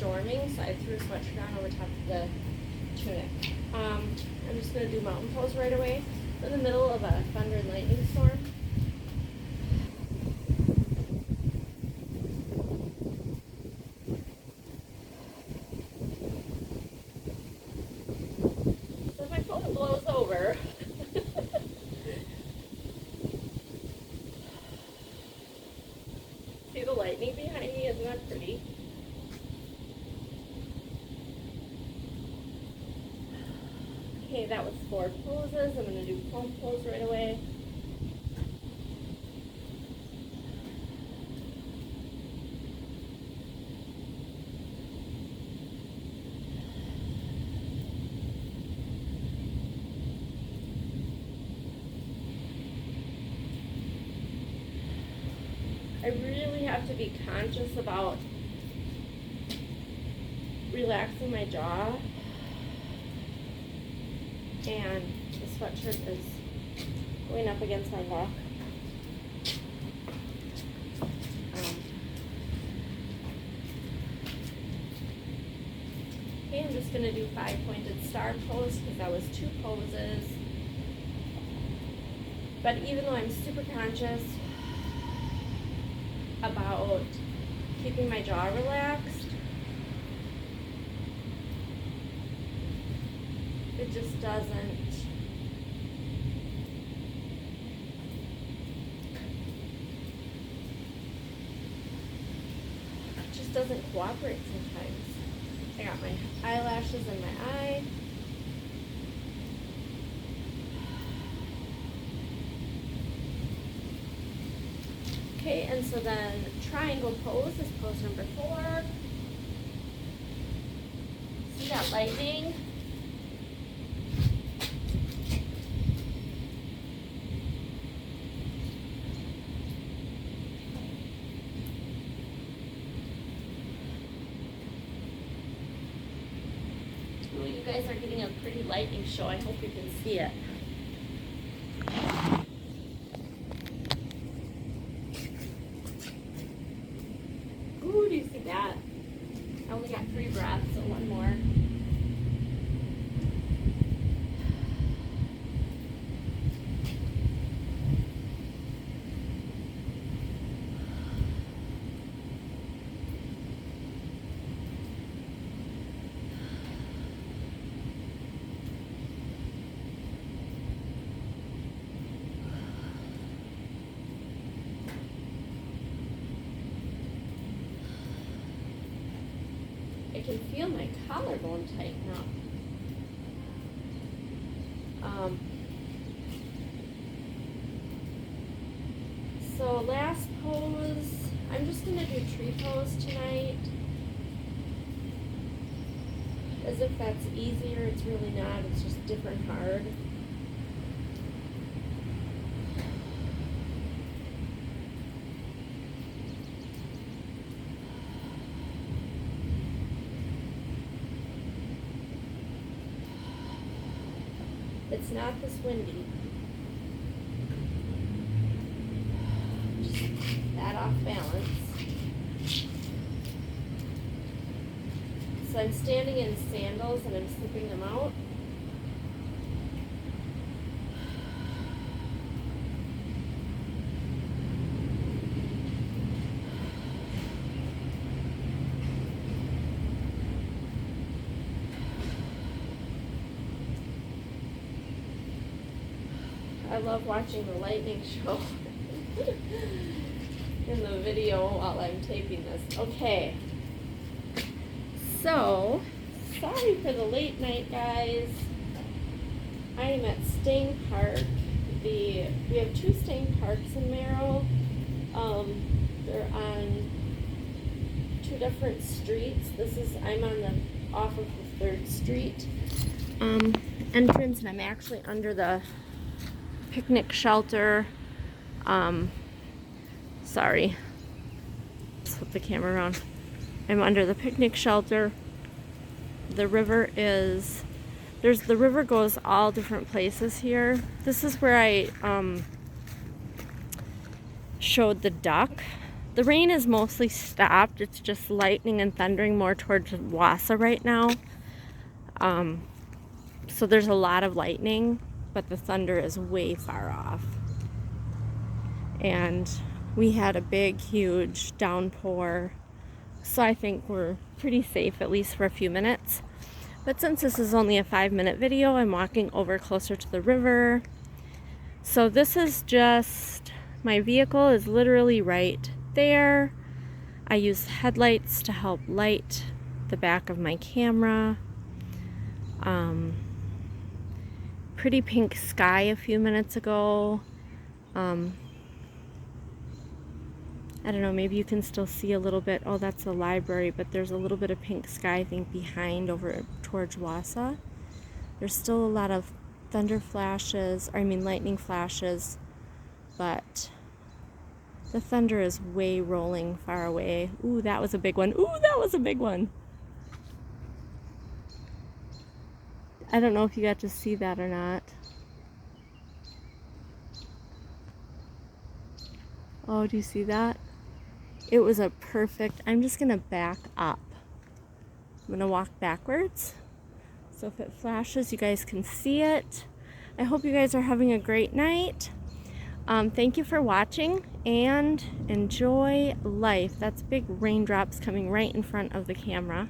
storming, so I threw a sweatshirt on over top of the tunic. I'm just going to do mountain pose right away. We're in the middle of a thunder and lightning storm. So if my phone blows over, see the lightning behind me? Isn't that pretty? Okay, that was 4 poses. I'm going to do palm pose right away. I really have to be conscious about relaxing my jaw. And the sweatshirt is going up against my neck. Okay, I'm just going to do 5-pointed star pose because that was 2 poses. But even though I'm super conscious about keeping my jaw relaxed, it just doesn't cooperate sometimes. I got my eyelashes in my eye. Okay, and so then triangle pose is pose number 4. See that lightning? Ooh, you guys are getting a pretty lightning show. I hope you can see it. Ooh, do you see that? I only got 3 breaths, so 1 more. I can feel my collarbone tighten up. So last pose, I'm just going to do tree pose tonight. As if that's easier, it's really not. It's just different hard. It's not this windy. Just that off balance. So I'm standing in sandals and I'm slipping them out. I love watching the lightning show in the video while I'm taping this. Okay. So, sorry for the late night, guys. I am at Sting Park. We have 2 Sting Parks in Merrill. They're on 2 different streets. I'm on the off of the 3rd Street entrance, and I'm actually under the picnic shelter. Sorry. Let's flip the camera around. I'm under the picnic shelter. The river goes all different places here. This is where I showed the duck The rain is mostly stopped. It's just lightning and thundering more towards Wausau right now. So there's a lot of lightning, but the thunder is way far off. And we had a big, huge downpour. So I think we're pretty safe, at least for a few minutes. But since this is only a 5-minute video, I'm walking over closer to the river. So this is just, my vehicle is literally right there. I use headlights to help light the back of my camera. Pretty pink sky a few minutes ago. I don't know, maybe you can still see a little bit. Oh, that's the library, but there's a little bit of pink sky, I think, behind over towards Wausau. There's still a lot of thunder flashes, lightning flashes, but the thunder is way rolling far away. Ooh, that was a big one. Ooh, that was a big one. I don't know if you got to see that or not. Oh, do you see that? It was a perfect, I'm just gonna back up. I'm gonna walk backwards. So if it flashes, you guys can see it. I hope you guys are having a great night. Thank you for watching and enjoy life. That's big raindrops coming right in front of the camera.